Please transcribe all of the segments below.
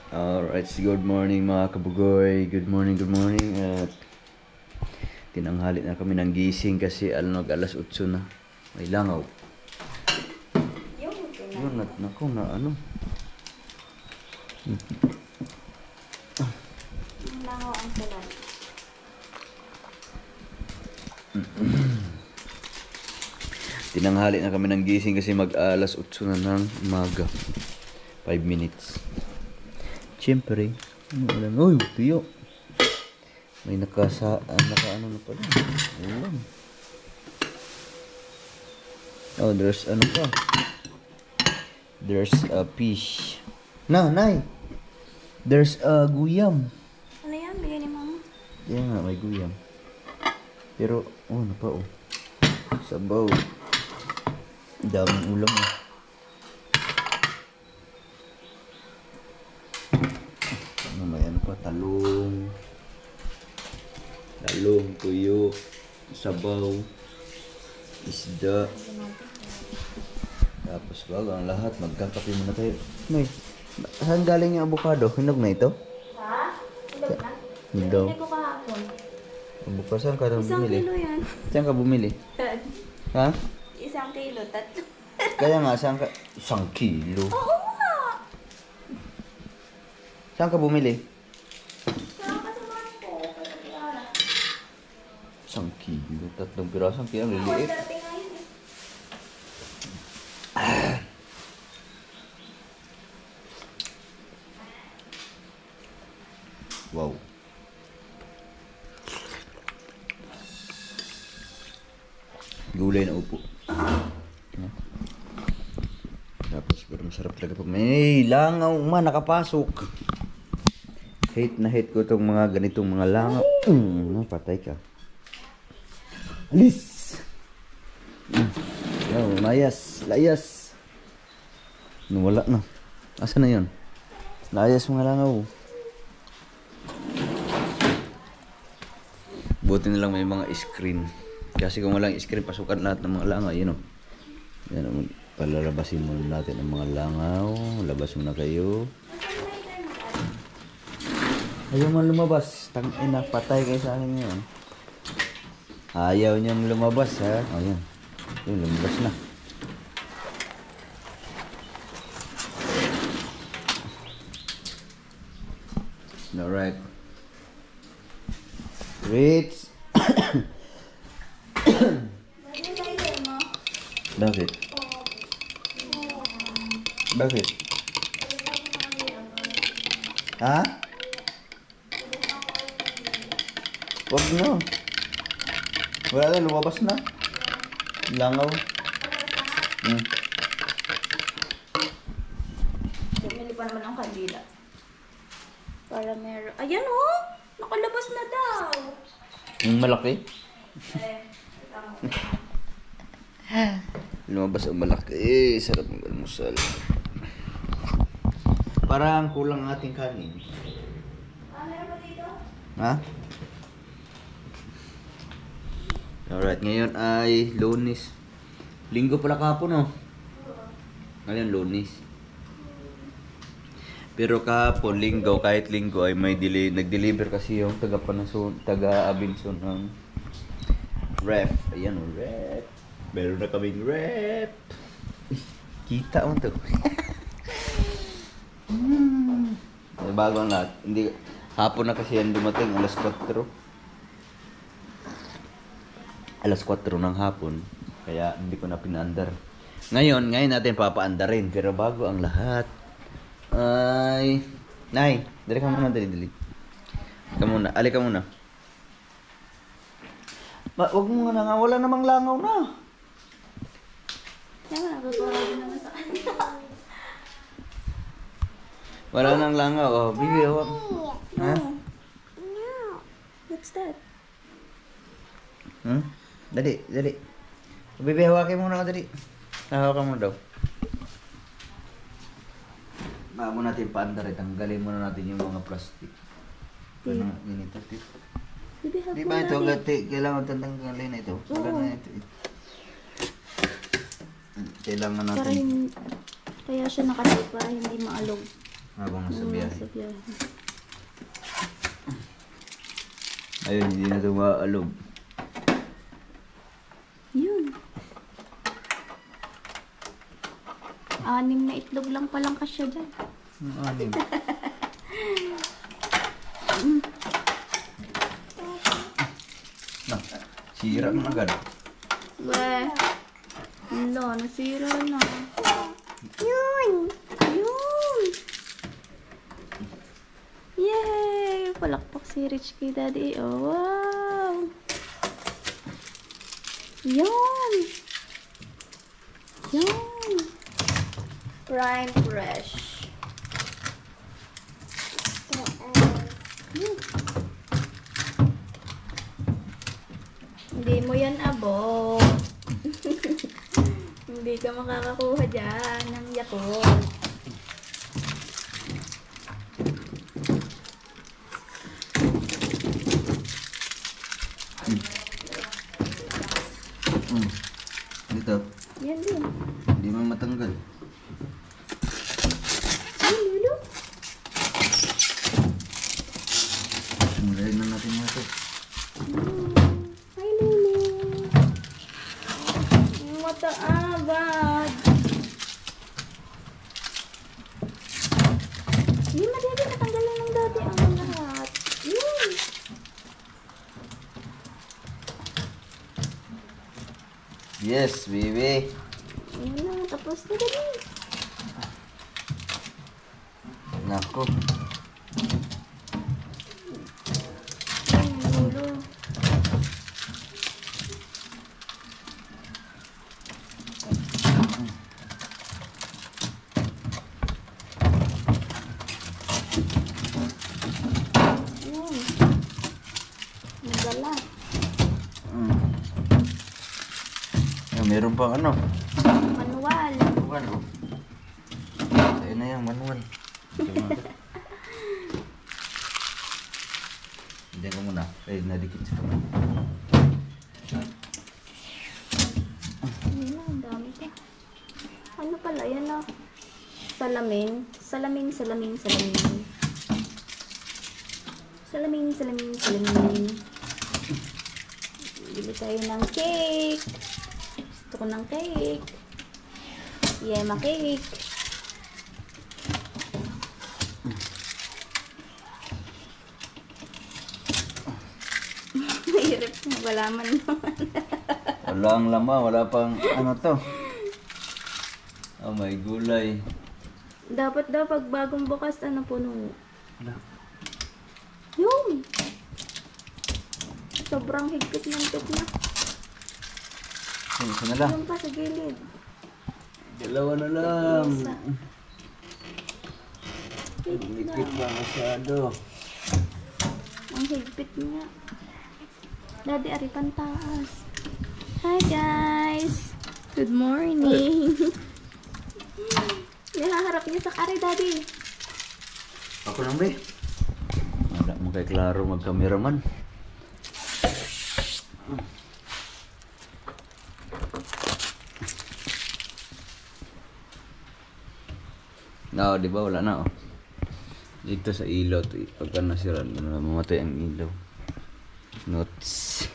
Alright, good morning mga kabugoy. Good morning, good morning. At tinanghali na kami ng gising kasi alas 8 na. May langaw. Yun, naku na ano. Ang langaw ang salat. Tinanghali na kami ng gising kasi alas 8 na ng umaga. 5 minutes. Siyempre, uy, tuyo. May naka ano na pala. Ayun. Oh, there's ano pa. There's a fish. Nay. There's a guyam. Ano yan? Bigay ni mama. Yan nga, may guyam. Pero, ano pa oh. Sabaw. Daming ulam eh. May ano pa, talong, tuyo, sabaw, isda. Tapos bago ang lahat, magkakape muna tayo. May, saan galing yung avocado? Hinog na ito? Ha? Hinog na? Hinog. Hindi ko kahapon. Avocado, saan ka bumili? 1 kilo yan. Saan ka bumili? Ha? 1 kilo, tatlo. Kaya nga, saan ka? 1 kilo. Oo nga! Saan ka bumili? Saan ka sa bangko? 1 kilo, 3 piraso. Ang kilo, liliit. Dati nga yun eh. Wow. Gulay na upo. Tapos pero masarap talaga pag may langaw man nakapasok. Hate ko itong mga ganitong mga langaw. Patay ka. Alis! Layas. Nawala na. Asa na yun? Layas mga langaw. Buti na lang may mga screen. Kasi kung walang screen, pasukan lahat ng mga langaw. Yun o. Yan o. Palalabasin muna natin ang mga langaw. Labas muna kayo. Ayaw mo lumabas. Tangina, patay kayo sa akin ngayon. Ayaw niyang lumabas, ha? O, yan. Yun, lumabas na. Alright. Ritz. Bakit? Bakit? Ha? Wag na. Wala na, lumabas na. Langaw. Bumili pa naman ang kandila. Para meron. Ayan oh! Nakalabas na daw. Yung malaki? Tama. Lumabas ang malaki. Sarap ng almusal. Parang kulang ang ating kanin. Meron ba dito? Ha? Alright, ngayon ay Lunes. Linggo pala kahapon, oh. Ngayon Lunes. Pero kahapon, Linggo, kahit Linggo ay may nag-deliver kasi yung taga-Abinson ng ref. Ayan, oh, ref. Meron na kaming ref. Kita mo to. Bago ang lahat. Hindi, hapon na kasi yan dumating, alas 4. Alas 4 ng hapon. Kaya hindi ko na pinaandar. Ngayon natin papaandarin. Pero bago ang lahat, ay... Nay, dali ka muna, dali. Ali ka muna. Wag mo nga nga, wala namang langaw na. Yan nga, nagagawa din naman sa kanila. Wala nang langaw, oh. Bibi, hawak. Ha? No. What's that? Dali. Bibi, hawakin mo na ako, dali. Hawakan mo daw. Bago natin paandar, tanggalin muna natin yung mga plastic. Ito na, ganito, tito. Bibi, Di ba ito, kailangan tanggalin na ito. Wala na ito. Kailangan natin. Kaya siya nakatay para hindi maalog. Habang nasa biyahe. Sa biyahe. Ayun, hindi na ito maalog. Yun. 6 na itlog lang palang kasya dyan. Anim. Nah, sira na agad. Weh. Wala, nasira na. Yun! Yun! Yay! Palakpak si Rich kay Daddy. Oh, wow! Yun! Yun! Prime fresh. Yun. Hindi mo yan abo. Hindi ka makakakuha dyan ng Yakult. Dito, Yan din. hindi mo matanggal. Ay, Lulu. Sumulayin na natin mga ito. Ay, Lulu. Mataabad. Hindi, madali. Natanggalan ng dati ang lahat. Yun. Yes, baby. Yun na. Tapos na dali. Nako. Ay, Lulu. Yun. Nagala. Meron pang ano? Manual. Manual. Ayun na yan, manual. Hindi ka muna. Ay, nadikit sa kamay. Ayun na, ang dami pa. Ano pala, yan na. Salamin. Salamin, salamin, salamin. Salamin, salamin, salamin. Bili tayo ng cake. Gusto ko ng cake. Yema cake. Mahirap na. Wala man naman. Wala ang laman, wala pang ano to. Oh, may gulay. Dapat daw pag bagong bukas, ano puno. Wala. Yun! Sobrang higpit ng tip na. Isa na lang. Yung pa sa gilid. Dalawa na lang. Isa. Dikit ba masyado? Ang higpit niya. Daddy, aripan taas. Hi guys! Good morning! Nahaharap niya sa kare, Daddy. Ako lang ba? Wala mo kay Klaro mag-cameraman. No, di ba wala na oh. Dito sa ilaw to, pagka nasira, mamatay ang ilaw. Notes.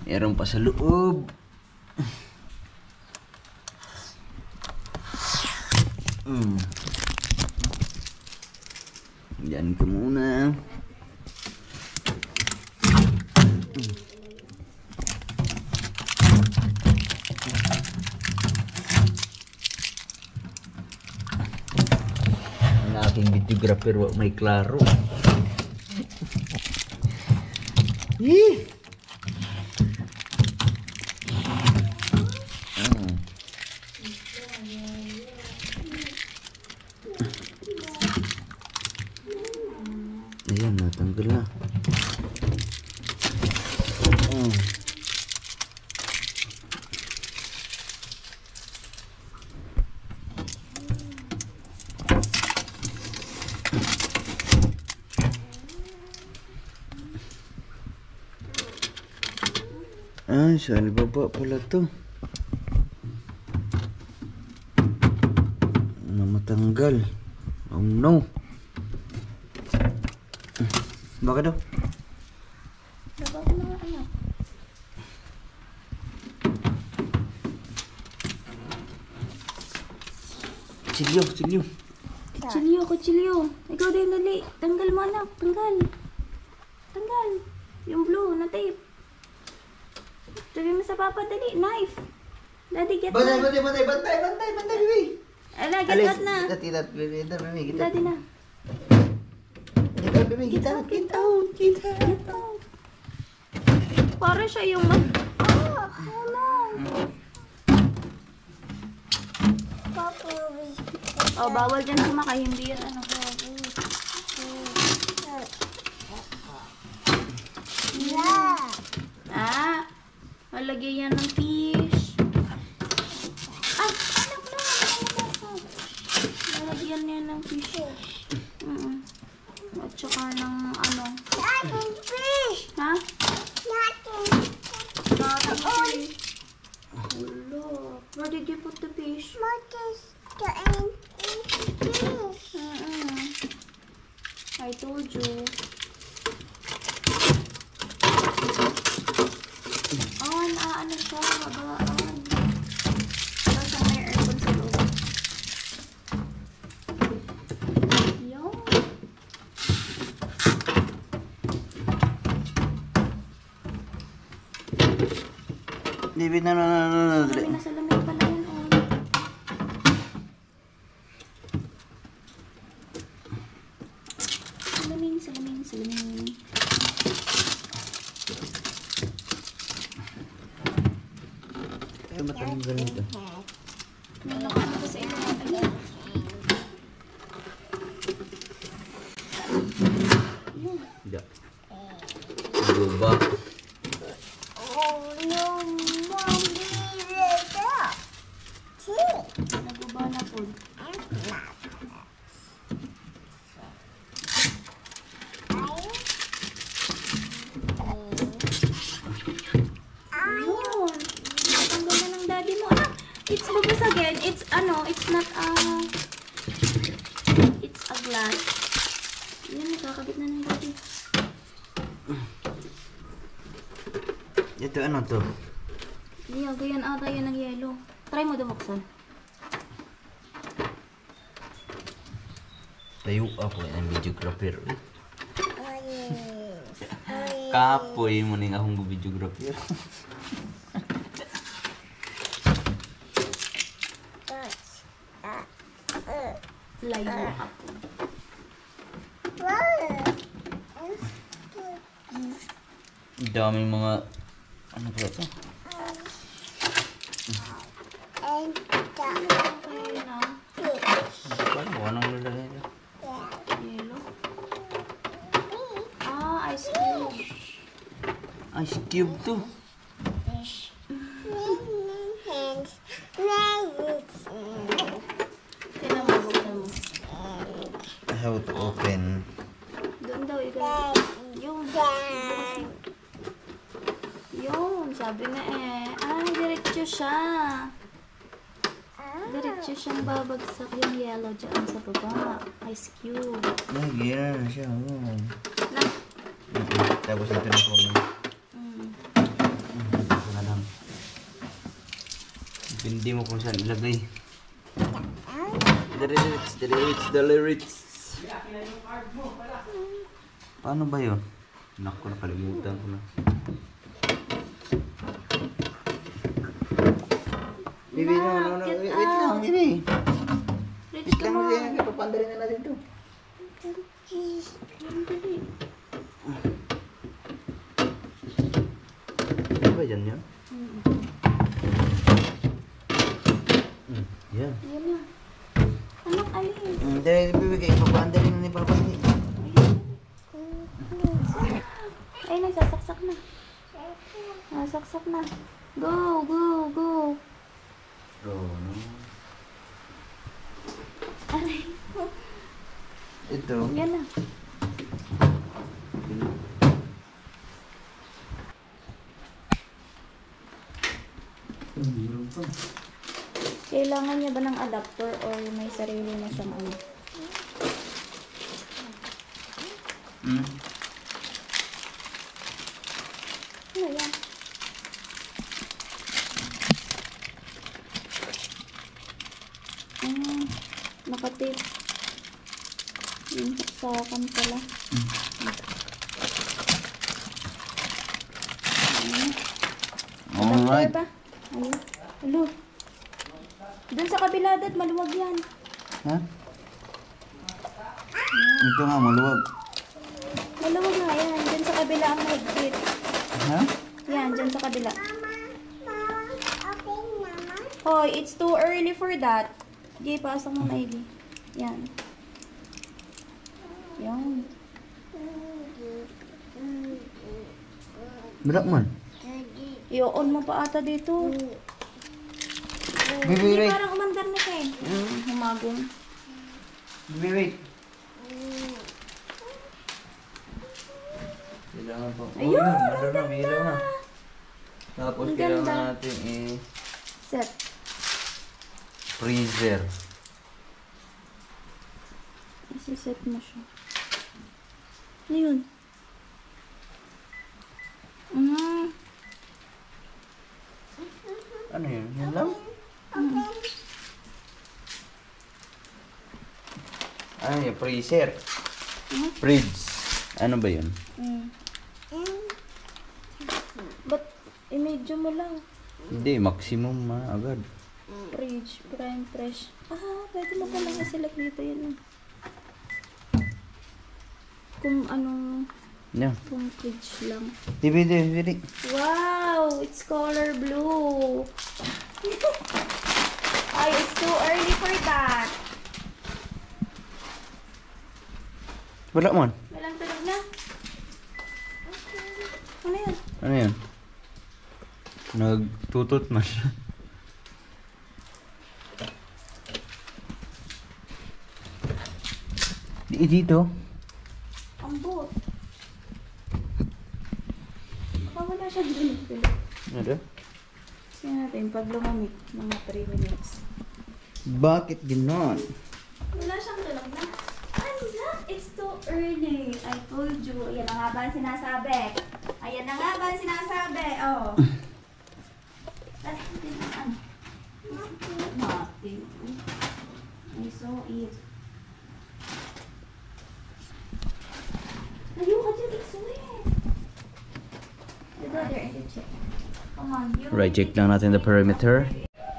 Meron pa sa loob. Diyan ka muna. Ang aking videographer may Klaro. Ayan, natanggal na. Ay, saan baba pala to? Natanggal. Oh no. Bakit daw? Laba ko na anak. Kutsilyo. Kutsilyo. Ikaw din, dali. Tanggal mo anak. Tanggal. Yung blue na tape. Sabi mo sa papa, dali. Knife. Daddy, get Bantay, na. baby. Ala, get out na. Kita, baby. Daddy na. Get out. Get out. Para siya yung oh no. Oh, bawal dyan sumakay. Hindi yan ano. Malagyan yan ng fish. Anak na. Malagyan niya ng fish. At saka ng ano. Fish! Ha? Nothing. Fish. Hello. Where did you put the fish? Notice the end fish. I told you. Ano siya? Babaan. Basta may aircon sa loob. Yun. David, no. Salamin pala yan, oh. Salamin. Ay, matanggal nito. May nakano ko sa ito. Ayun. Hindi. Guba. Oh no, mommy, later. See? Naguba na po. Ayun. Natanggal na ng daddy mo. Anak, it's bugas again. It's not it's a glass. Yan, nakakabit na ng daddy. Ito ano to? Iya, ganyan ata yan ng yellow. Try mo buksan. Tayo ako ng videographer. Oh yes. Kapoy mo ning akong videographer. Layo ako. Daming mga ano ba ito? And the Ayun na. Paano? Anong lalagay ito? Yellow. Ice cube. Ice cube to. fish. Hands. Legs. Kailan mo buksan mo? How to open? Doon daw, ikaw. Yun. Yun, sabi na diretso siya. Diretso siyang babagsak yung yellow dyan sa baba. Ice cube. Nagyan na siya. Oh. Na. Tapos ito na po. Ito na lang. Hindi mo kung saan ilagay. The lyrics. Paano ba yun? Naku, nakalimutan ko na. Bibi, no. Wait lang, Bibi. Let's Wait come lang, on. Bibi. Papandarin na natin to. Dali. Ano ba dyan yun? Yan. Yan na. Anak, alin? Dahil bibigay, papandarin na ni Papa. Ay, nagsasaksak na. Nasaksak na. Go. Oh, no. Aray. Ito. Yan na. Kailangan niya ba ng adapter or may sarili na siyang ano? Hmm? Ano yan? Nakatape. Yung saksakan pala. Alright. Adapter ba? Ayun. Hello. Doon sa kabila, dad, maluwag yan. Ha? Ito nga, maluwag. Maluwag nga yan. Doon sa kabila ang mahigpit. Ha? Yan, dyan sa kabila. Okay, Mama. Hoy, it's too early for that. Jay, pasok mo maigi. Yan. Yan. Berat man. I-on mo pa ata dito. Baby, Hindi, wait. parang umandar na siya eh. Humagong. Baby, wait. Kailangan pa. Ayun, Oh, ang yun, may ilaw na. Tapos Ang kailangan ganda. natin Set. freezer. Isi-set mo siya. Ano yun? Ano yun? Yan lang? Ano yun? Freezer. Fridge. Ano ba yun? Ba't i-medyo mo lang? Hindi, maximum agad. Fridge, prime, fresh. Pwede mo pa lang select dito yun. Kung anong, Yan. kung fridge lang. DVD. Wow! It's color blue. Ay, it's too early for that. Wala man. Walang tulog na. Ano yan? Ano yun? Nagtutot man siya. Dito. Ambot. Baka wala siya dito. Ano? Tingnan natin pag lumamig mga 3 minutes. Bakit gano'n? Wala siyang tulog na. Ano? It's too early. I told you. Ayan na nga ba ang sinasabi? Ayan na nga ba ang sinasabi? Oh. That's ano? Nothing. I saw it. Ayaw ka dyan, it's wet. The brother and the check. Come on, you. Right, check lang natin the perimeter.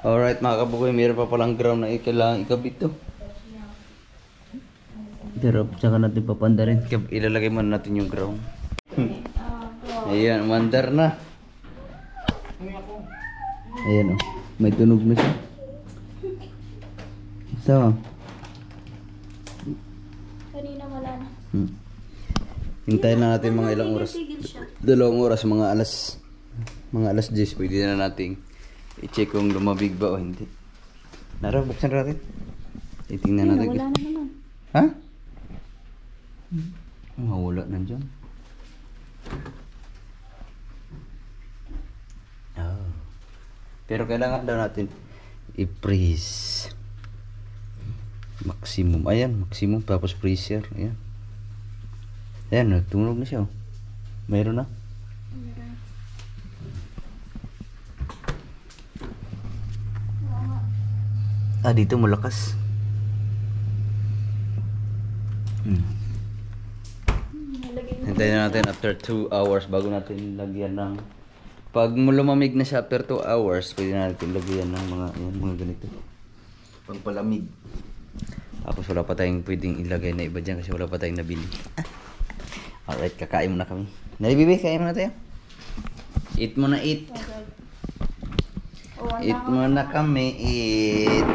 Alright mga kabukoy, mayroon pa palang ground na kailangan ikabit to. Pero saka natin papanda rin. Ilalagay muna natin yung ground. Ayan, mandar na. Ayan oh, may tunog na siya. So, Kanina wala na. hintayin na natin mga ilang oras. Tigil siya. 2 oras, mga alas 10. Pwede na natin i-check kung lumabig ba o hindi. Nara, buksan natin. Titingnan natin. Wala na naman. Ha? Wala nandiyan. Oh. Pero kailangan daw natin i-freeze. Maximum. Ayan, maximum. Tapos freezer. Ayan. Ayan, tunog na siya. Oh. Mayroon na. Dito malakas. Hintayin na natin after 2 hours bago natin lagyan ng... Pag lumamig na siya after 2 hours, pwede na natin lagyan ng mga ganito. Pagpalamig. Tapos wala pa tayong pwedeng ilagay na iba dyan kasi wala pa tayong nabili. Alright, kakain muna kami. Nalibibi, kain muna tayo. Eat muna, eat. Eat muna kami, eat.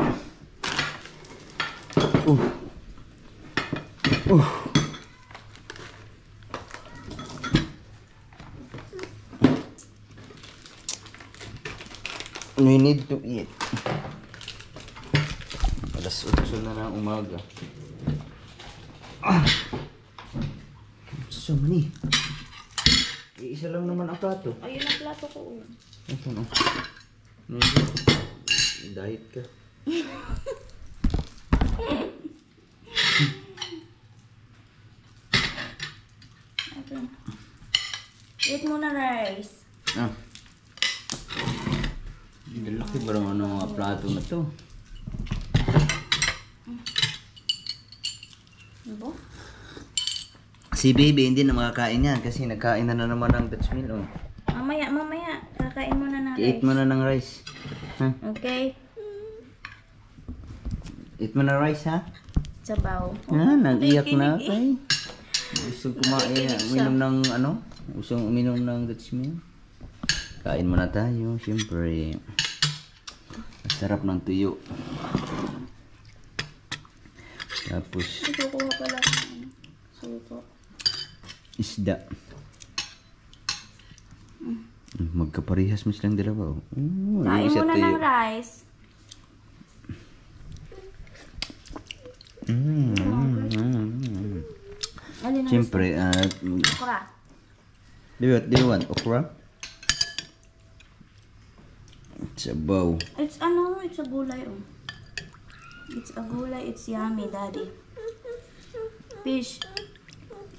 We need to eat. Alas 8 na ng umaga. So many. Isa lang naman ang plato. Ayun ang plato ko. Ito no. Diet ka. Okay. Eat muna rice. Ah. Laki ba naman ng mga plato na to? Ano? Si baby hindi na makakain yan kasi nagkain na naman ng Dutch meal. Oh. Mamaya. Kakain muna ng Eat rice. mo na ng rice. Ha? Okay. Eat mo na rice ha? Sabaw. Ah, nag-iyak na Kikinig kay. Gusto kumain, uminom ng ano? Gusto uminom ng Dutch meal. Kain muna tayo, siyempre. Masarap ng tuyo. Tapos, Suko pala. Suko. isda. Magkaparehas mo silang dalawa. Oh. Kain yung isa muna tuyo. ng rice. Alin ang Siyempre, okra? do you want okra? Sabaw. It's a gulay. Oh. It's a gulay, it's yummy, daddy. Fish.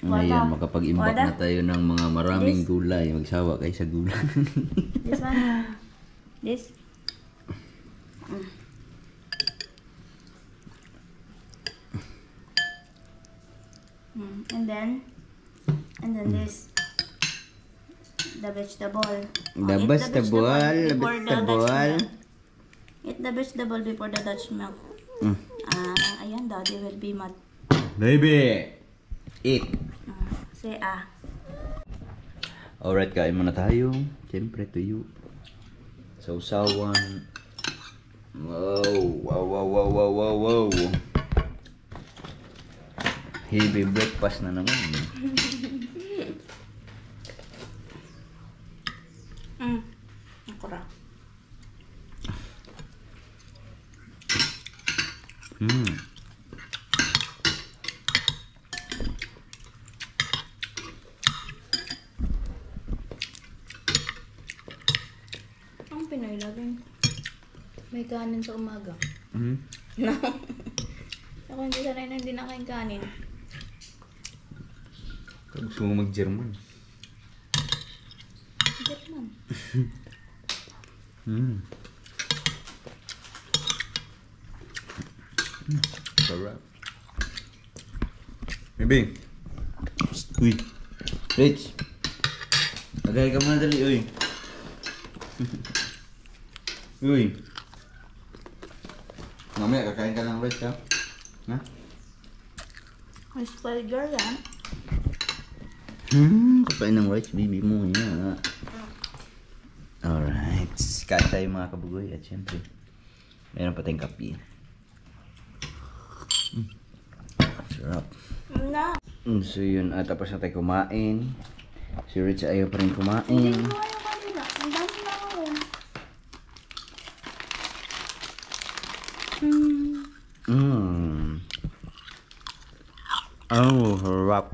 Ngayon, makapag-imbak Wada. na tayo ng mga maraming This? gulay. Magsawa kayo sa gulay. This one. This. And then this. The vegetable. The Eat vegetable, before the Dutch vegetable. milk. Eat the vegetable before the Dutch milk. Mm. Ayan, daddy will be mad. Baby! Eat! Say Alright, kain muna tayo. Siyempre, tuyo. Sausawan. Wow. Heavy breakfast na naman. Okra. Ang Pinoy laging may kanin sa umaga. No. Ako hindi sanay na hindi nakain kanin. Gusto mo mag-German? German. Sarap. Baby. Uy. Rich. Lagay ka muna dali, uy. Uy. Mamaya kakain ka ng rice, ha? Ha? May spider yan. Kakain ng rice, baby mo. Yeah. Alright. Kain tayo mga kabugoy. At syempre, meron pa tayong kape. Sarap. No. So yun, tapos na tayo kumain. Si Rich ayaw pa rin Hindi kumain. ko yung kanila. Ang dami na ako. Oh, harap.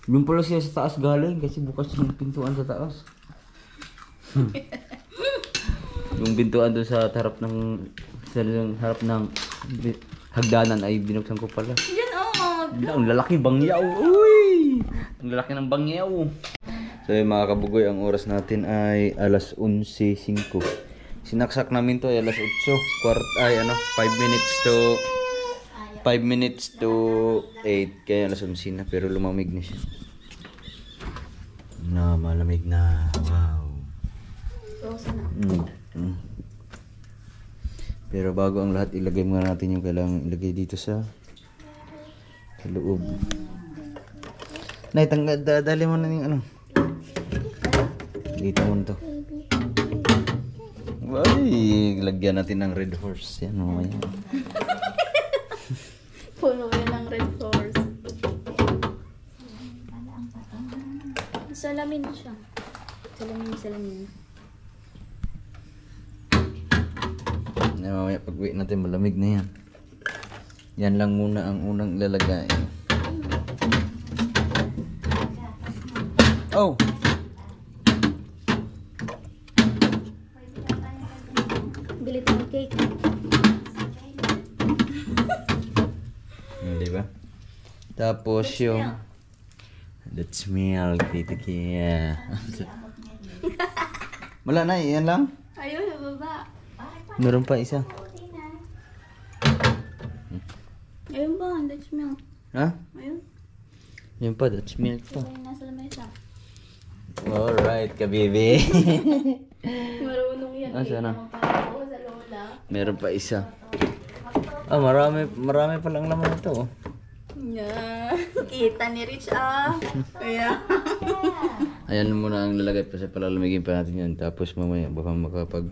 Yung pala siya sa taas galing kasi bukas yung pintuan sa taas. Yung pintuan doon sa harap ng hagdanan ay binuksan ko pala. Yan Ang lalaki bangyaw. Uy! Ang lalaki ng bangyaw. So yung mga kabugoy, ang oras natin ay alas 11:05. Sinaksak namin to ay alas 8. 5 minutes to 8. Kaya alas 11 na pero lumamig na siya. Malamig na. Wow. Pero bago ang lahat, ilagay muna natin yung kailangan ilagay dito sa loob. Nay, dali mo na yung ano. Dito mo na to. Ay, lagyan natin ng red horse. Yan, mamaya. Puno yan ng red horse. Salamin siya. Salamin. Mamaya pag-uwi natin, malamig na yan. Yan lang muna ang unang ilalagay. Oh! Bili tayo cake. Di ba? Tapos yung... That's milk, Tita Kia. Wala na, yan lang. Ayun, sa baba. Meron pa isa. Ayun ba, that's milk. Ha? Ayun. Yan pa, that's milk to. Ayun, nasa lamesa. Alright, kabibi. Marunong yan. Asa na? Magpapako sa lola. Meron pa isa. Ah, marami pa lang laman ito. Oh. Yeah. Kita ni Rich Kaya. Ayan muna ang lalagay pa sa palalamigin pa natin yan. Tapos mamaya baka makapag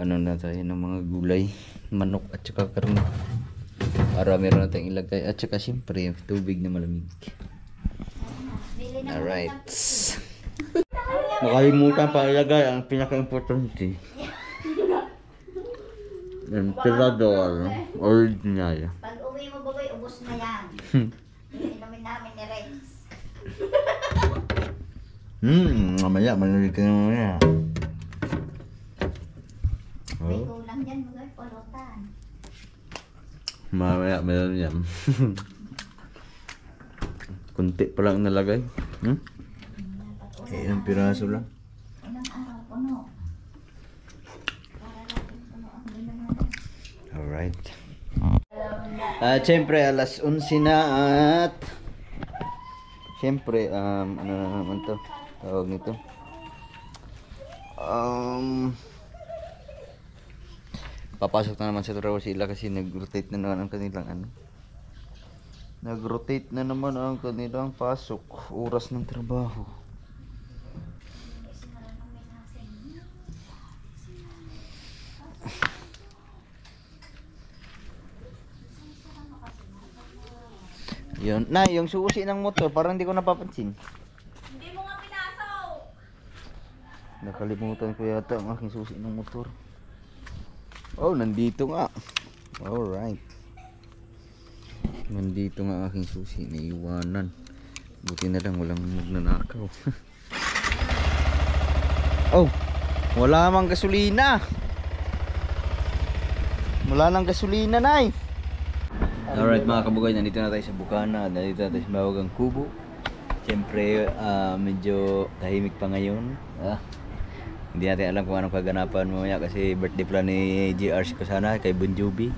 ano na tayo ng mga gulay, manok at saka karne. Para meron natin ilagay at saka siyempre tubig na malamig. Alright. Nakalimutan pa ilagay ang pinaka-importante. Emperador original. Pag uwi mo bagoy, ubos na yan. Inumin namin ni Rex. Mamaya malamig ka na mamaya. May kulang yan, bagoy, pulutan. Mamaya meron yan. Kunti pa lang nalagay. Ilang piraso lang. Ilang araw, puno. Alright. Siyempre alas 11 na at siyempre ano na naman to tawag nito papasok na naman sa trabaho sila kasi nag-rotate na naman ang kanilang ano, nag-rotate na naman ang kanilang pasok oras ng trabaho. Yun. Na, yung susi ng motor, parang hindi ko napapansin. Hindi mo nga pinasok. Nakalimutan ko yata ang aking susi ng motor. Oh, nandito nga. Alright. Nandito nga aking susi. Naiwanan. Buti na lang walang magnanakaw. Oh, wala mang gasolina. Wala nang gasolina, Nay. Alright mga kabugay, nandito na tayo sa Bukana. Nandito na tayo sa Mawagang Kubo. Siyempre, medyo tahimik pa ngayon. Hindi natin alam kung anong kaganapan mamaya kasi birthday plan ni GR ko sana kay Bon Jovi.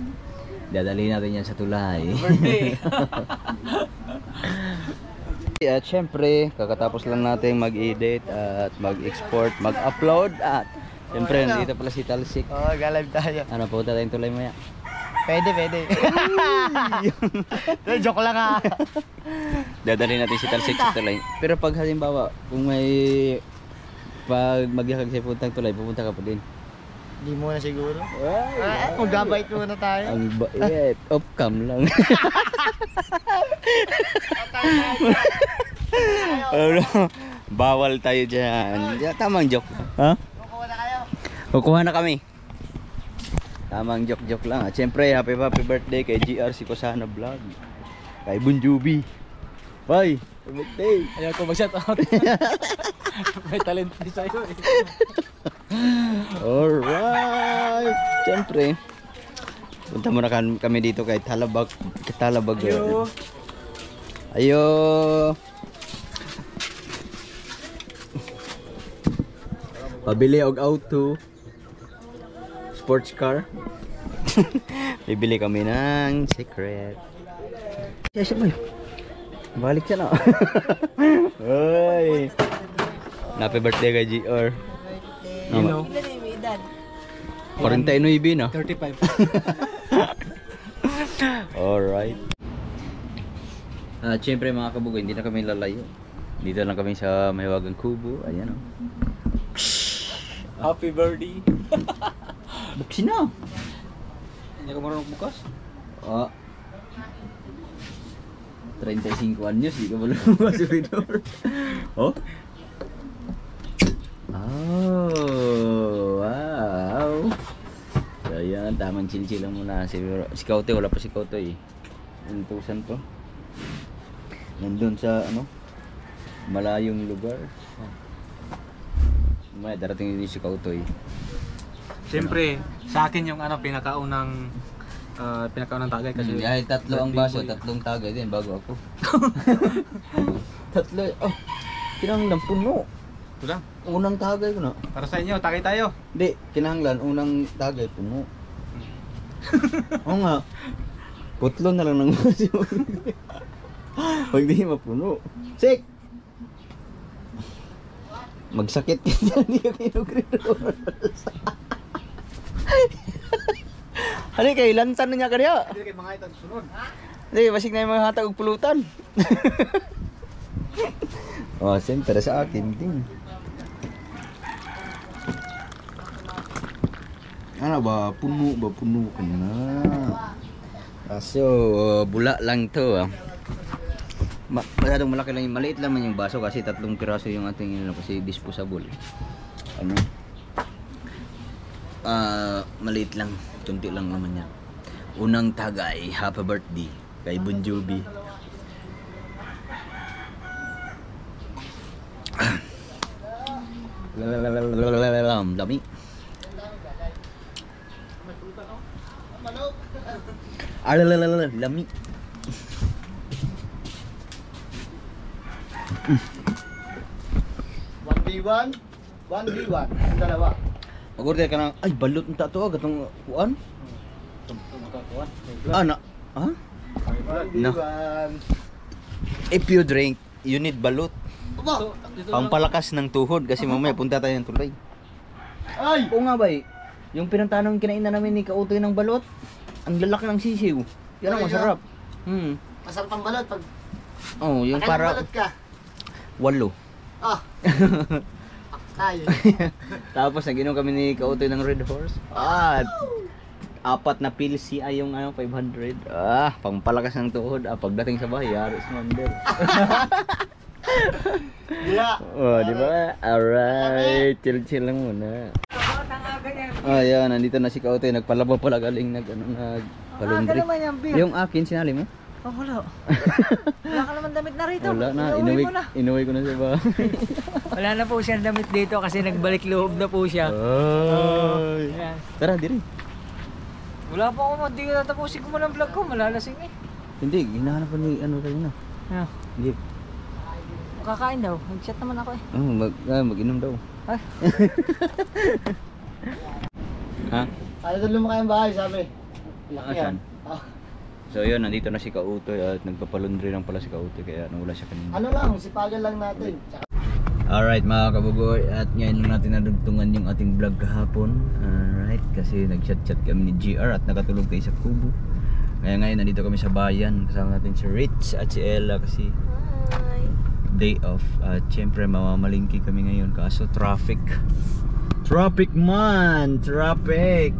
Dadalhin natin yan sa tulay. Birthday! At siyempre, kakatapos lang natin mag-edit at mag-export, mag-upload at siyempre, nandito pala si Talsik. Oo, galive tayo. Ano, punta tayong tulay maya? Pwede. Joke lang ha. Dadalhin natin si Talsik sa tulay. Pero pag halimbawa, kung may pag magyakag sa puntang tulay, pupunta ka pa din. Hindi muna siguro. Mag-gabait muna tayo. Ang bait. Off-cam lang. Bawal tayo dyan. Tamang joke. Ha? Kukuha na kayo. Kukuha na kami. Tamang joke lang. At syempre, happy birthday kay GR si Kosana Vlog. Kay Bon Jovi. Bye! Happy birthday! Ayaw ko mag-shout out. May talent din sa'yo eh. Alright! Syempre, punta muna kami dito kay Talabag. Ayo. Ayo! Pabili og auto. Sports car. Bibili kami ng secret. Siya ba? Balik siya na. Hoy. Happy birthday kay GR. Hello. 49 na. 35. Alright. Siyempre mga kabugay, hindi na kami lalayo. Dito lang kami sa Mahiwagang Kubo. Ayan o. Happy birthday. Buksin na. Hindi ka marunong bukas? 35 anyos, di ka ba lumabas sa door? Oh? Oh, wow. So yan, tamang chill-chill lang muna. Si Kautoy, wala pa si Kautoy. Nantusan po. Nandun sa ano, malayong lugar. May darating din si Kautoy. Siyempre, sa akin yung pinakaunang pinakaw ng tagay kasi Dahil tatlo ang baso, tatlong tagay din bago ako. Tatlo, oh, kinahanglan puno. ito lang. Unang tagay ko na. Para sa inyo, tagay tayo. Hindi, kinahanglan, unang tagay puno. Oo nga. Putlo na lang ng baso. Pag di mapuno. Sik! Magsakit ka dyan, hindi ka kinugrinos. Ano kay lansan na niya ka niya? Hindi kayo mga itang sunod. Hindi, basig na yung mga hatag og pulutan. Oh, siyempre sa akin din. Ano ba? Puno ka na. Kaso, bula lang to. Masyadong malaki lang yung maliit lang man yung baso kasi 3 piraso yung ating kasi disposable. Ano? Maliit lang, kunti lang naman yan. Unang tagay, happy birthday kay Bon Jovi. Lami. Lami. 1v1, 1v1, ang dalawa. Mag-order ka ng, ay balot ng tato agad ng kuan? Na? Ha? 1v1. If you drink, you need balot. Aba! Pampalakas ng tuhod kasi mamaya punta tayo ng tulay. Ay! Oo nga ba yung pinantanong kinainan namin ni Kautoy ng balot, ang lalaki ng sisiw. Yan ang masarap. Masarap ang balot pag Oh, yung Akala para balot ka. 8. Ah! Tayo. Tapos nag-inom kami ni Kautoy ng Red Horse. At 4 na pills ay yung 500. Pampalakas ng tuhod. Pagdating sa bahay, yaris mandel. Yeah. Oh, di ba? Alright, chill lang muna. Ayan, nandito na si Kautoy. Nagpalaba pala galing nagpalundri. Yung akin, sinali mo? Oh, wala. Wala ka naman damit na rito. Wala na, inuwi ko na sa bahay. Wala na po siyang damit dito kasi nagbalik loob na po siya. Ay. Ayan. Tara, diri. Wala po ako, hindi ko tatapusin ko muna ang vlog ko. Malalasing eh. Hindi, hinahanap pa ni ano tayo na. Ah, Hindi. makakain daw. Nag-chat naman ako eh. Mag-inom daw. Ay, Ha? Ano doon mo kayang bahay, sabi? Laki Asan? yan. Ah, So yun, nandito na si Kautoy at nagpapalundri lang pala si Kautoy kaya nawala siya kanina. ano lang, sipagan lang natin. Tsaka, Alright mga kabugoy, at ngayon lang natin nadugtungan yung ating vlog kahapon. Alright, kasi nag-chat-chat kami ni GR at nakatulog tayo sa kubo. Kaya ngayon nandito kami sa bayan, kasama natin si Rich at si Ella kasi day off. At syempre mamamalingki kami ngayon kaso traffic. Traffic man! Traffic!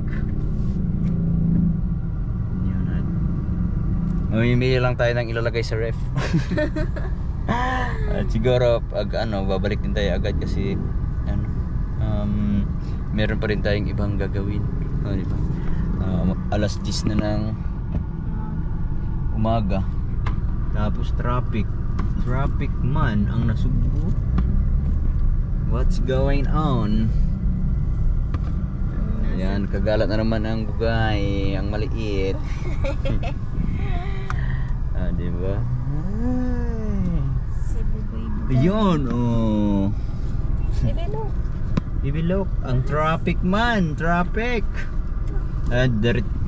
Yan at mamimili lang tayo ng ilalagay sa ref. At siguro pag babalik din tayo agad kasi meron pa rin tayong ibang gagawin. Di ba? Alas 10 na ng umaga. Tapos traffic man ang nasugbo. What's going on? Ayan, kagalat na naman ang bugay, ang maliit. Di ba? Si Bugoy. Ayun, oh. Bibilo. Bibilok, ang traffic man, traffic.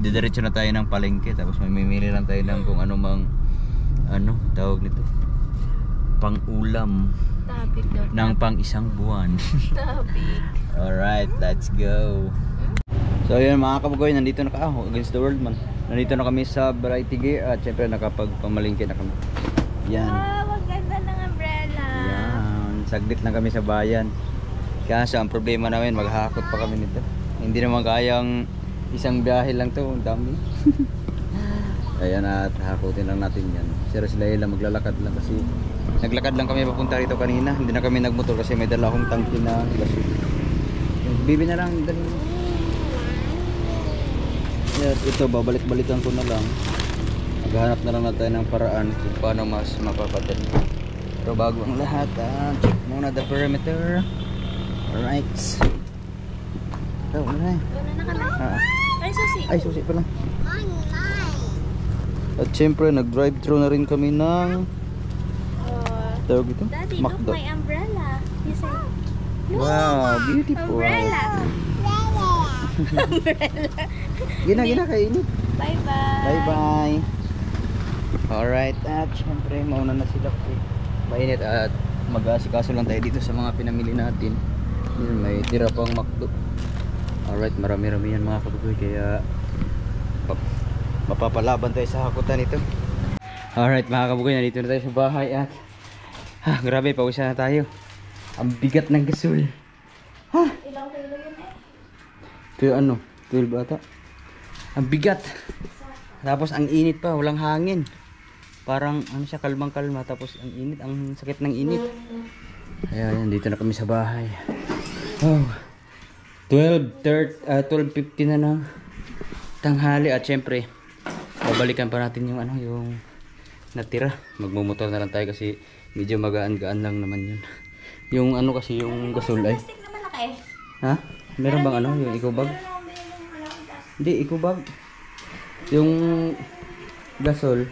Didiretso na tayo ng palengke tapos mamimili lang tayo ng kung ano mang tawag nito. Pang-ulam Topic daw. ng pang-isang buwan. Topic. Alright, let's go. So yun mga kabugoy, nandito na against the world man. Nandito na kami sa Variety Gear at syempre nakapagpamalingki na kami. Yan. Ang ganda ng umbrella. Yan, saglit lang kami sa bayan. Kaso ang problema namin, maghahakot pa kami nito. Hindi naman kayang isang biyahe lang to, ang dami. Ayan, at hakutin lang natin yan. Sila maglalakad lang kasi naglakad lang kami papunta rito kanina. Hindi na kami nagmotor kasi may dala akong tangke na gaso. Bibi na lang, dali mo. At ito, babalik-balikan ko na lang. Maghanap na lang natin ng paraan kung paano mas mapapadali. Pero bago ang lahat, check muna the perimeter. Alright. Ito, ano na eh. Una na kami. Ay, susi. Ay, susi pala. At syempre, nag-drive-thru na rin kami ng tawag ito? Daddy, McDo. look my umbrella. You say, Wow, beautiful. umbrella. Gina, kainit. Bye-bye. Bye-bye. Alright, at syempre, mauna na sila kasi mainit at mag-aasikaso lang tayo dito sa mga pinamili natin. Yun, may tira pang McDo. Alright, marami-rami yan mga kabugoy, kaya mapapalaban tayo sa hakutan ito. Alright mga kabugoy, nandito na tayo sa bahay at grabe, pausa na tayo. Ang bigat ng gasol. Ilang kilo yun eh? Pero ano, 12 ata. Ang bigat. Tapos ang init pa, walang hangin. Parang ano siya, kalmang-kalma. Tapos ang init, ang sakit ng init. Ayan, dito na kami sa bahay. Oh, 12:50 na ng tanghali. At syempre, babalikan pa natin yung ano, yung natira. Magmumotor na lang tayo kasi medyo magaan-gaan lang naman yun. Yung ano kasi, yung gasol ay. Plastic na malaki. Ha? Meron bang ano, yung eco bag? Hindi, eco bag. Yung gasol,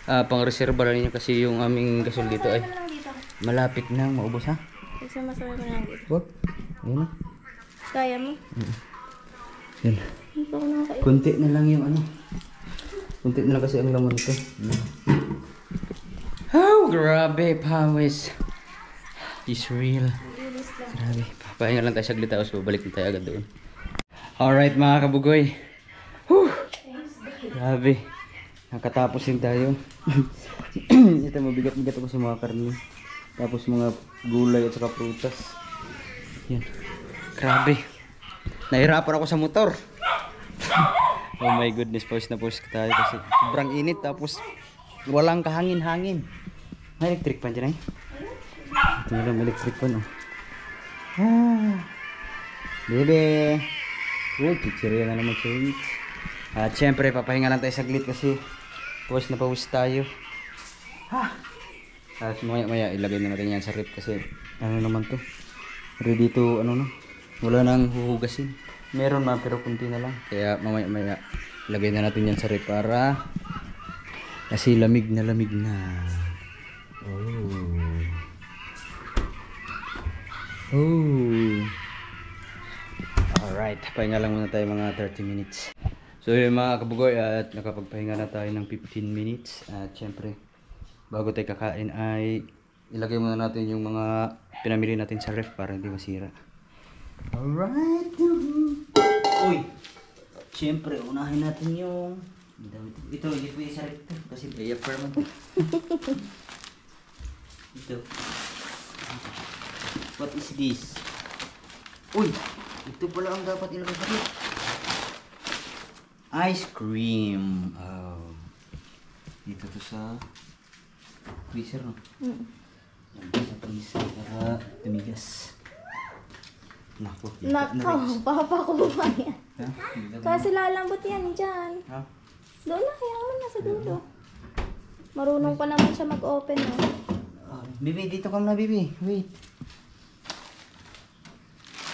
pang reserva lang yun kasi yung aming gasol dito ay Dito. malapit na maubos ha. Isama-sama mo lang dito. Wag. Ayun na. Kaya mo? Yan. Hindi pa ako nakakain. Kunti na lang yung ano. Kunti na lang kasi ang laman nito. Oh, grabe, pawis. Is real. Grabe. Papahinga lang tayo saglit tapos babalik na tayo agad doon. Alright mga kabugoy. Whew. Grabe. Nakatapos din tayo. Ito mabigat-bigat ako sa mga karne. Tapos mga gulay at saka prutas. Yan. Grabe. Nahirapan ako sa motor. Oh my goodness, pause na pause tayo kasi sobrang init tapos walang kahangin-hangin. May electric pan dyan eh. Ito na lang electric pan oh. Bebe. Uy, chichirya na naman sa wheat. At syempre, papahinga lang tayo saglit kasi pause na pause tayo. Tapos maya ilagay na natin yan sa rep kasi ano naman to. Ready to ano na. Wala nang huhugasin. Meron man pero kunti na lang. Kaya mamaya ilagay na natin yan sa rep para kasi lamig na lamig na. Oh. Alright, pahinga lang muna tayo mga 30 minutes. So yun mga kabugoy, at nakapagpahinga na tayo ng 15 minutes. At syempre, bago tayo kakain ay ilagay muna natin yung mga pinamili natin sa ref para hindi masira. Alright. Uy! Syempre, unahin natin yung ito, hindi pwede sa ref kasi diaper man. Ito. What is this? Uy! Ito pala ang dapat ilagay sa ref. Ice cream. Oh. Dito to sa freezer, no? Lagay sa freezer para tumigas. Nako. Papakuha yan. Ha? Kasi lalambot yan dyan. Ha? Doon na, kaya mo nasa dulo. Marunong pa naman siya mag-open, no? Bibi, dito ka muna, Bibi. Wait.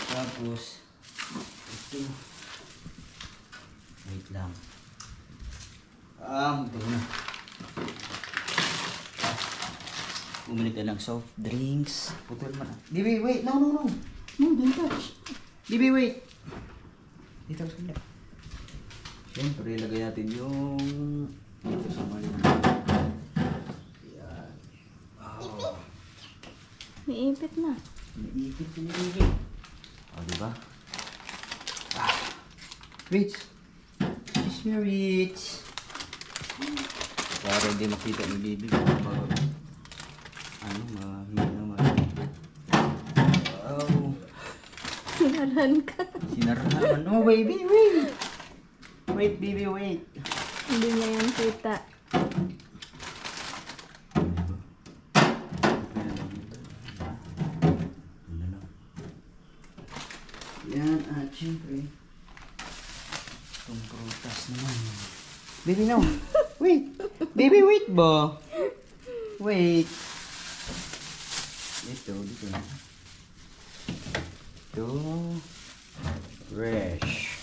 Tapos, ito. Wait lang. Ito na. Bumili ka ng soft drinks. Putol man. Bibi, wait. No. No, don't touch. Bibi, wait. Dito sa kanya. Siyempre, ilagay natin yung dito sa mga yan. Oh. May ipit na. Naipit ko nilagay. O, diba? Rich! Kiss me, Rich! Para hindi makita ng baby ko. Mahina naman. Wow! Sinaran ka. Sinarahan. No, baby, wait! Wait, baby, wait! Hindi niya yan kita. Yan, at syempre itong prutas naman. Baby, no! Wait! Baby, wait ba? Wait! Dito na. Ito. Fresh.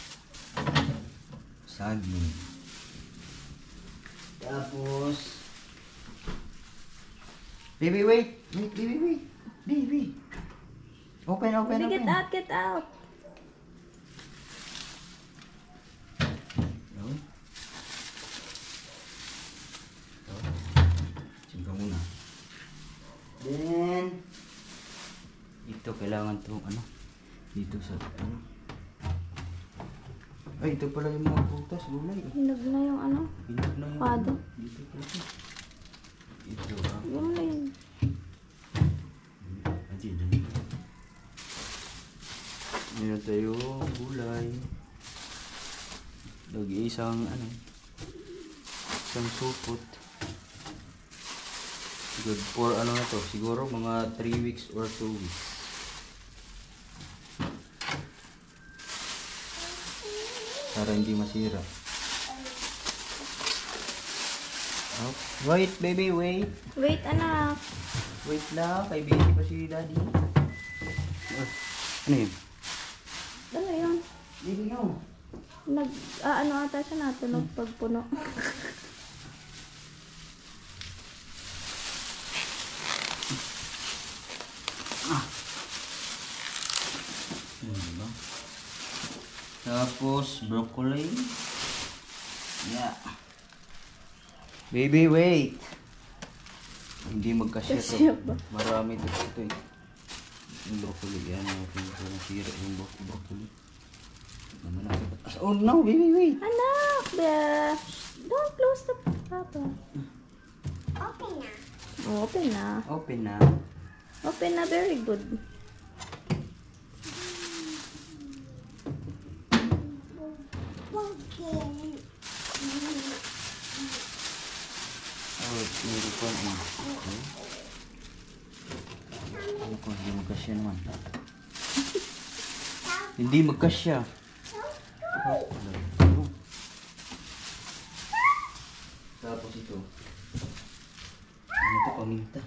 Saging. Tapos, baby, wait. Wait, baby, wait. Baby. Open, open, Baby, open. get out, get out. Yun. Simpa muna. Then, ito kailangan to ano, dito sa ano. Ay, ito pala yung mga prutas, gulay. Hinog na yung ano. Pinog na yung Pado. dito pala to. Ito ah. Yung na yun. Ayan. Meron tayo gulay. Lagi isang ano, isang supot. Good for ano na to, siguro mga 3 weeks or 2 weeks. Para hindi masira. Oh, wait baby, wait. Wait, anak. Wait lang, kay busy pa si daddy. Ano yun? Ano yun? Baby no. Ano ata siya natunog pag puno. Diba? Tapos, broccoli. Yeah. Baby, wait. Hindi magkasya Kasya to. ba? Marami ito eh. Yung broccoli. Yan, nasira yung broccoli. Naman natin. Oh no, baby, wait. Anak, don't close the papa. Okay na. Open na. Open na. Open na, very good. Okay. Oh, meron pa. Okay. Ano ko, hindi magkasya naman. Hindi magkasya. Oh, tapos ito. Ano ito? Paminta.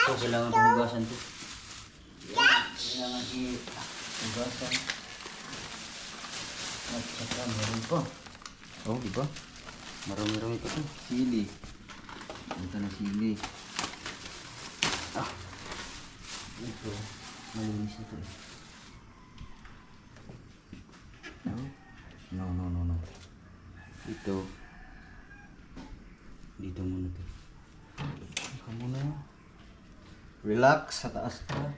Ito, kailangan panghugasan to. Kailangan i-hugasan. At saka meron pa. Oh, di ba? Marami-rami pa to. Sili. Ito na sili. Ah. Ito. Malinis na to eh. No. No. Ito. Dito muna to. Saka muna. Relax sa taas ka.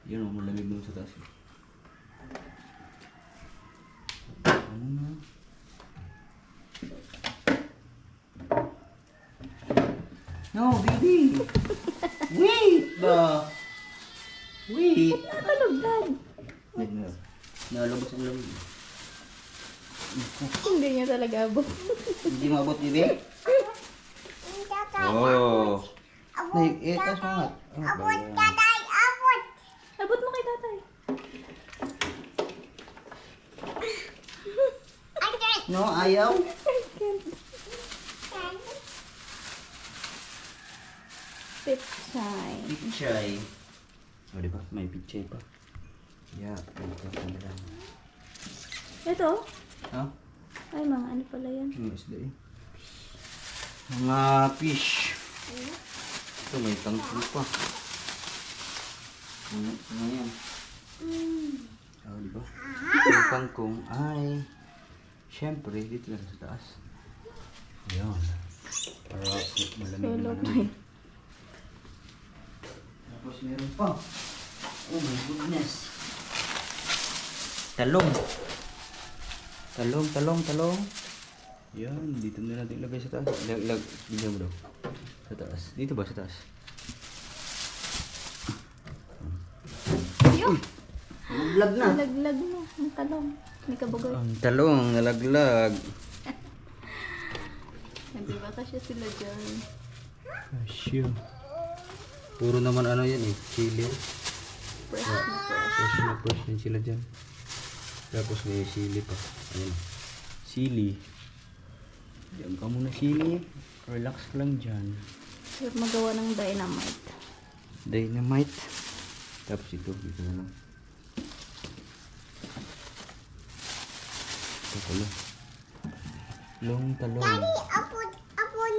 Yun, malamig doon sa taas. Saka muna. No, baby! Wait ba? Wait! Natulog, Dad. Nalabas ang lamig. Hindi niya talaga abot. Hindi maabot, baby? Oh! Nay, taas mo nga. Abot, tatay, abot. Abot mo kay tatay. No, ayaw? Pitsay. Pichay. O, diba? May pichay pa. Yeah, ito pala. Ito? Ha? Ay, mga ano pala yan. Mga isda eh. Mga fish. Ito, may tangkol pa. Ano yan? Oh, diba? Yung kangkong ay syempre dito lang sa taas. Ayan. Para malamig Solo naman. time. Tapos meron pa. Oh my goodness. Talong. Talong. Yan, dito na natin ilagay sa taas. Bigyan mo daw. Sa taas. Dito ba sa taas? Ayun. Nalaglag na. Nalaglag na. Ang talong. May kabugoy. Ang talong, nalaglag. Hindi ba kasi sila dyan? Asyo. Puro naman ano yan eh. Chili. Fresh na fresh. Fresh din sila dyan. Tapos may sili pa. Ayan. Sili. Diyan ka muna sili. Relax ka lang dyan. Sir, magawa ng dynamite. Dynamite. Tapos ito. Dito na lang. Ito pala. Itlong talong. Apo,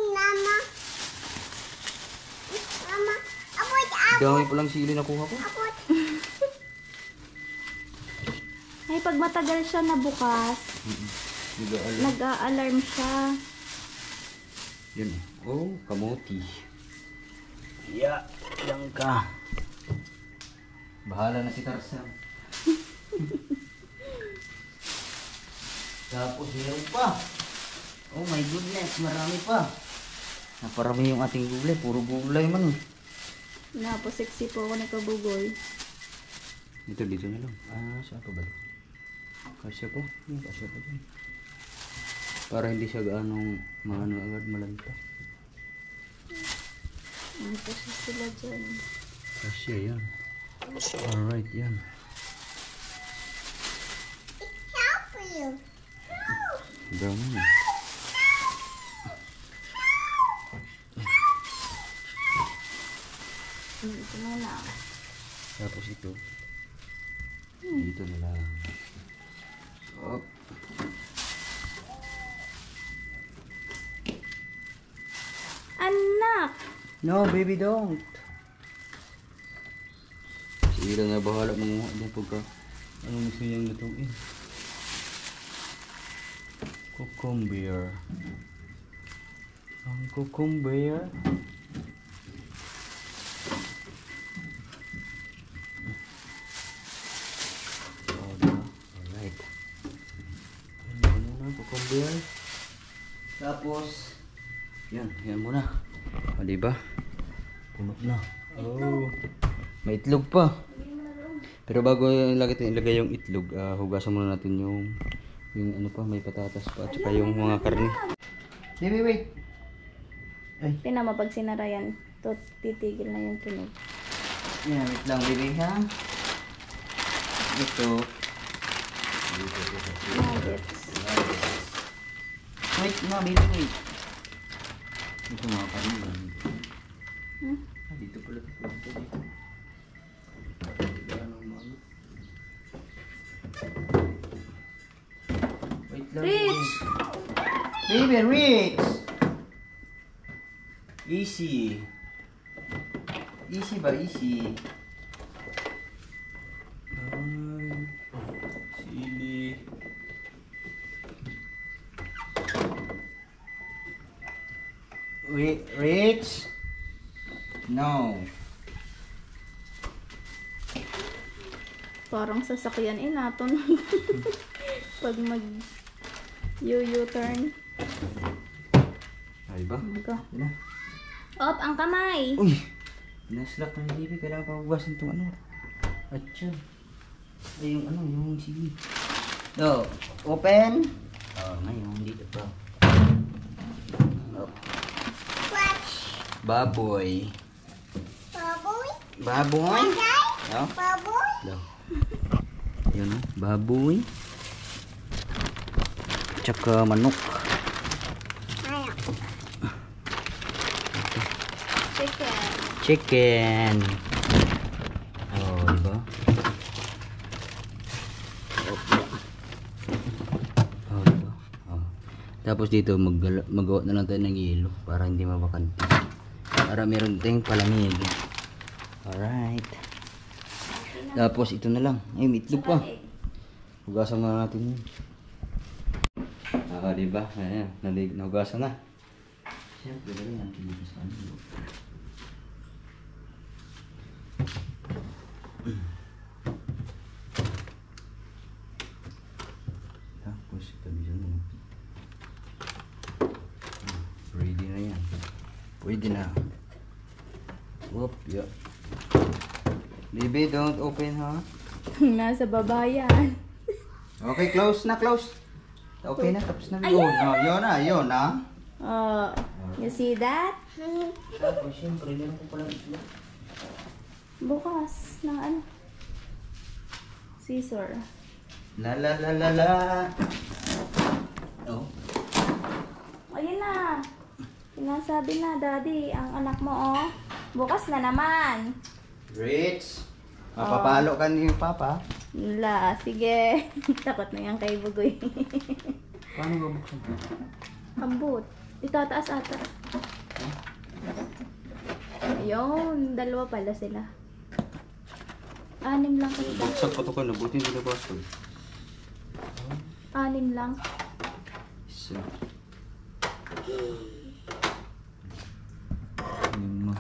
mama. Mama, apo, Dami palang sili na kuha ko. Ay, pag matagal siya nabukas, Nag-aalam. nag-a-alarm siya. Yun. Oh, kamuti. Yeah, yan ka. Bahala na si Tarzan. Tapos meron pa. Oh my goodness, marami pa. Naparami yung ating gulay. Puro gulay man. Napo, sexy po ako ni Kabugoy. Dito na lang. Ah, saan pa ba? Kasya po. Kasya po dyan. Para hindi siya gaanong maano agad malanta. Ano pa siya sila dyan? Kasya yan. Alright, yan. help you. Brown na. Ito na lang. Tapos ito. Dito na lang. Op. Anak! No, baby, don't. Sila na bahala manguha dyan pagka anong gusto niyang lutuin. Cucumber. Ang cucumber. Oh, diba? Alright. Yan muna, cucumber. Tapos, yan muna. O, diba? Puno na. Oh. May itlog pa. Pero bago ilagay yung itlog, hugasan muna natin yung ano pa, may patatas pa, at saka yung mga karne. Baby, wait! Ay, Tingnan mo pag sinara yan, titigil na yung tunog. yan, wait lang, baby, ha? Ito. Nuggets. Wait na, baby, wait. Ito mga karne. Hmm? Dito pala. Dito. Wait lang. Rich! Baby, Rich! Easy. Easy ba? Easy. Ay, sili. Rich? No. Parang sasakyan naton. Pag mag U-turn. Ay ba? Go. Yan na. Op, ang kamay! Uy! Naslak ng baby. Kailangan pa hugasan itong ano. Atcha. Ay, yung ano, yung sili. So, open. Oh, ngayon, dito pa. Oh. Baboy. Baboy, Baboy? No? baboy. No. Yun, oh, baboy. Tsaka manok. Ayan. Chicken. Chicken. Oh, diba? Oh, diba? Oh. Tapos dito magawa na lang tayo ng yelo para hindi mabakante. Para meron tayong palamig. Alright. Tapos ito na lang. Ay, may itlog pa. Hugasan na natin yun. Diba? Ayan, nahugasan na. Siyempre, dali natin dito sa ano. Tapos, tabi dyan na. Ready na yan. Pwede na. Whoop, yeah. Baby, don't open, ha? Nasa baba yan. Okay, close na, close. Okay na, tapos na. Yun, yun na. Oh, you see that? Tapos, siyempre, meron ko palang itlog. Bukas ng ano? Scissor. La la la la la. Oh. Ayun na. Sinasabi na, Daddy, ang anak mo, oh. Bukas na naman. Rich. Mapapalo ka ni Papa. La, sige. Takot na yan kay Bugoy. Paano ba buksan? Ambot. Itataas ata. Ayun, dalawa pala sila. 6 lang kayo. Bagsak pa to ka na, buti hindi nabasag. 6 lang. Isa. 5. 6.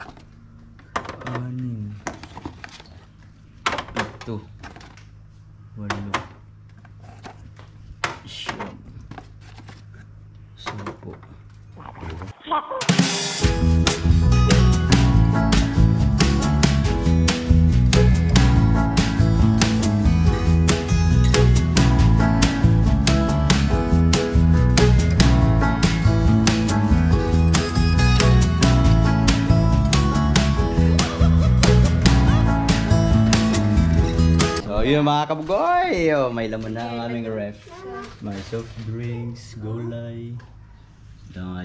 Ito. 8. 9. 10. So yun mga kabugoy, may laman na ang aming ref. May soft drinks, gulay,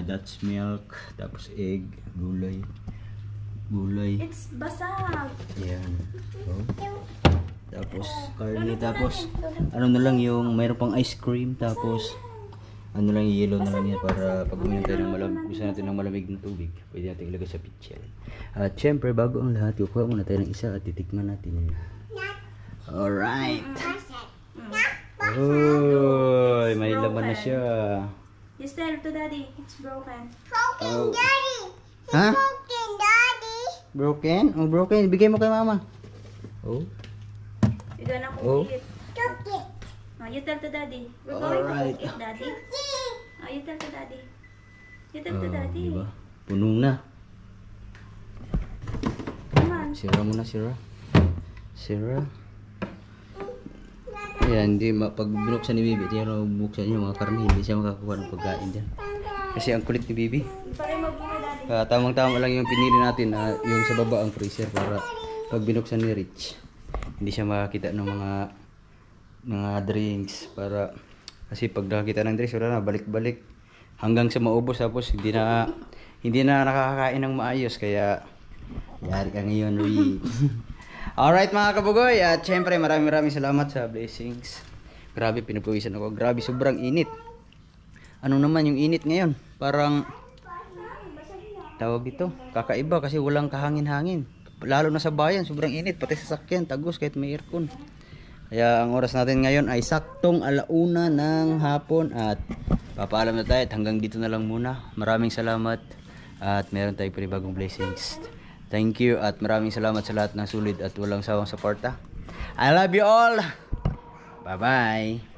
Dutch milk, tapos egg, gulay. It's basag. Yan. Oh. Tapos karne, tapos ano na lang yung mayroon pang ice cream, tapos ano lang yellow na lang yan para pag uminom tayo ng gusto natin ng malamig na tubig, pwede natin ilagay sa pitcher. At syempre bago ang lahat, kukuha muna tayo ng isa at titikman natin. Alright. Uy, may laman na siya. Just tell to daddy, it's broken. Oh. Ha? Broken? Oh, broken. Bigay mo kay mama. Oh. You gonna Oh. cook it. Oh, you tell to daddy. We're going Alright. to cook it, daddy. Oh, you tell to daddy. You tell to Oh, daddy. diba? Puno na. Come on. Sira mo na, sira. Sira. Ayan, hindi pag binuksan ni Bibi, tiyara buksan niya mga karne, hindi siya makakuha ng pagkain dyan. Kasi ang kulit ni Bibi. Pare magbunga, daddy. Tamang-tama lang yung pinili natin na yung sa baba ang freezer para pag binuksan ni Rich, hindi siya makakita ng mga drinks para kasi pag nakakita ng drinks wala na, balik-balik hanggang sa maubos tapos hindi na nakakakain ng maayos kaya yari ka ngayon, Rich. Alright mga kabugoy, at syempre maraming salamat sa blessings. Grabe, pinapawisan ako. Grabe, sobrang init. Ano naman yung init ngayon? Parang tawag dito, kakaiba kasi walang kahangin-hangin. Lalo na sa bayan, sobrang init. Pati sa sakyan, tagos kahit may aircon. Kaya ang oras natin ngayon ay saktong 1:00 ng hapon. At papaalam na tayo at hanggang dito na lang muna. Maraming salamat at meron tayong panibagong blessings. Thank you at maraming salamat sa lahat ng sulit at walang sawang suporta. I love you all. Bye-bye.